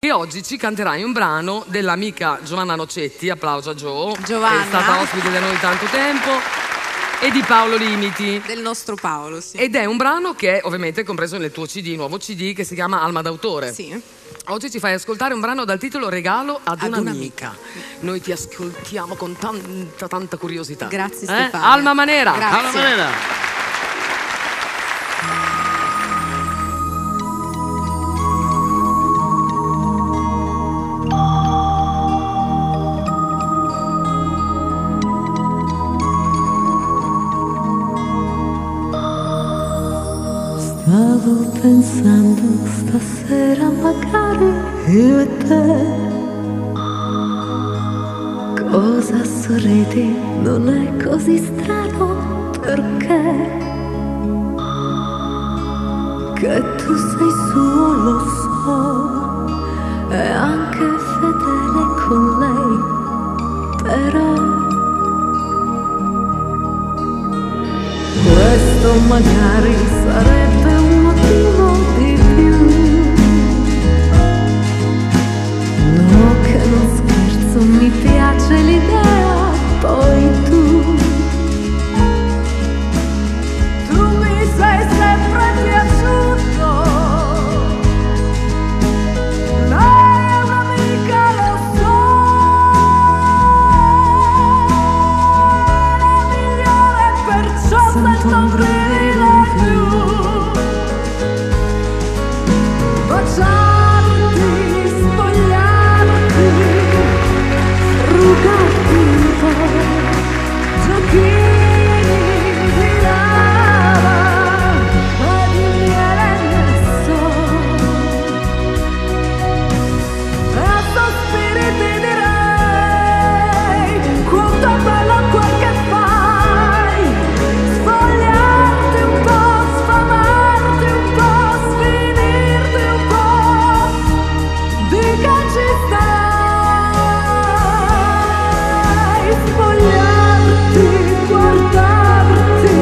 E oggi ci canterai un brano dell'amica Giovanna Nocetti, applauso a Gio, Giovanna, che è stata ospite da noi tanto tempo, e di Paolo Limiti. Del nostro Paolo, sì. Ed è un brano che è ovviamente compreso nel tuo CD, nuovo CD, che si chiama Alma d'autore. Sì. Oggi ci fai ascoltare un brano dal titolo Regalo ad un'amica. Noi ti ascoltiamo con tanta curiosità. Grazie Stefano. Alma Manera. Grazie. Alma Manera. Stavo pensando stasera magari io e te. Cosa sorridi? Non è così strano perché che tu sei suo lo so e anche fedele con lei, però questo magari sarebbe un motivo di più. No, che non scherzo, mi piace l'idea, poi tu mi sei sempre piaciuto. Lei è un'amica, lo so, la migliore, perciò sento un privilegio baciarti, spogliarti, rugarti un po', giochini di lava e di miele messo, e a sospiri ti direi quanto è bello quel che fai, sfogliarti un po', sfamarti un po', sfinirti un po', di che ci stai, spogliarti, guardarti,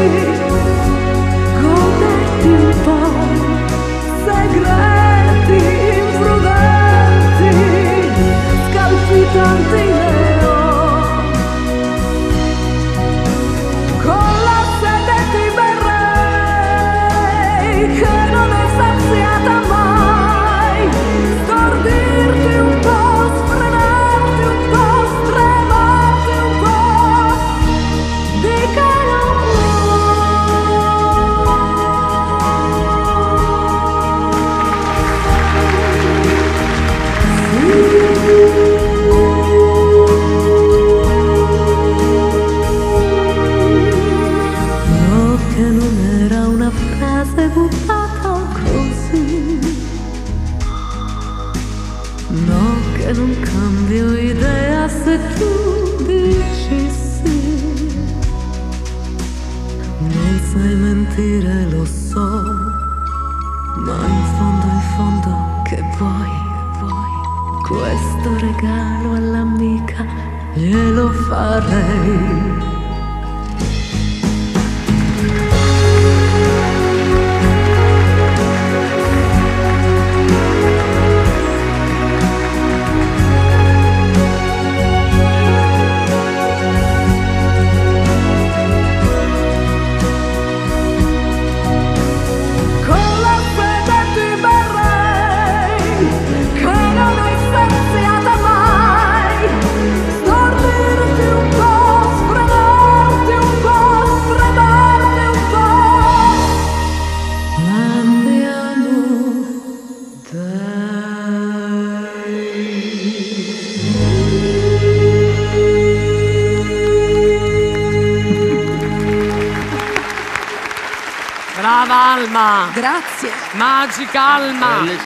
goderti un po', segreti imprudenti, scalpitanti nero, con la sete ti berrei, che non è saziata mai, stordirti un po', sfrenarti un po', stremarti un po', di che non no, che non era una frase buttata così. No, che non cambio idea se tu dici sì. Non sai mentire, lo so, ma in fondo che vuoi? Questo regalo all'amica glielo farei. Con la fede ti berrei, che non è saziata mai, stordirti un po', sfrenarti un po', stremarti un po', andiamo dai. Brava Alma. Grazie. Magica Alma.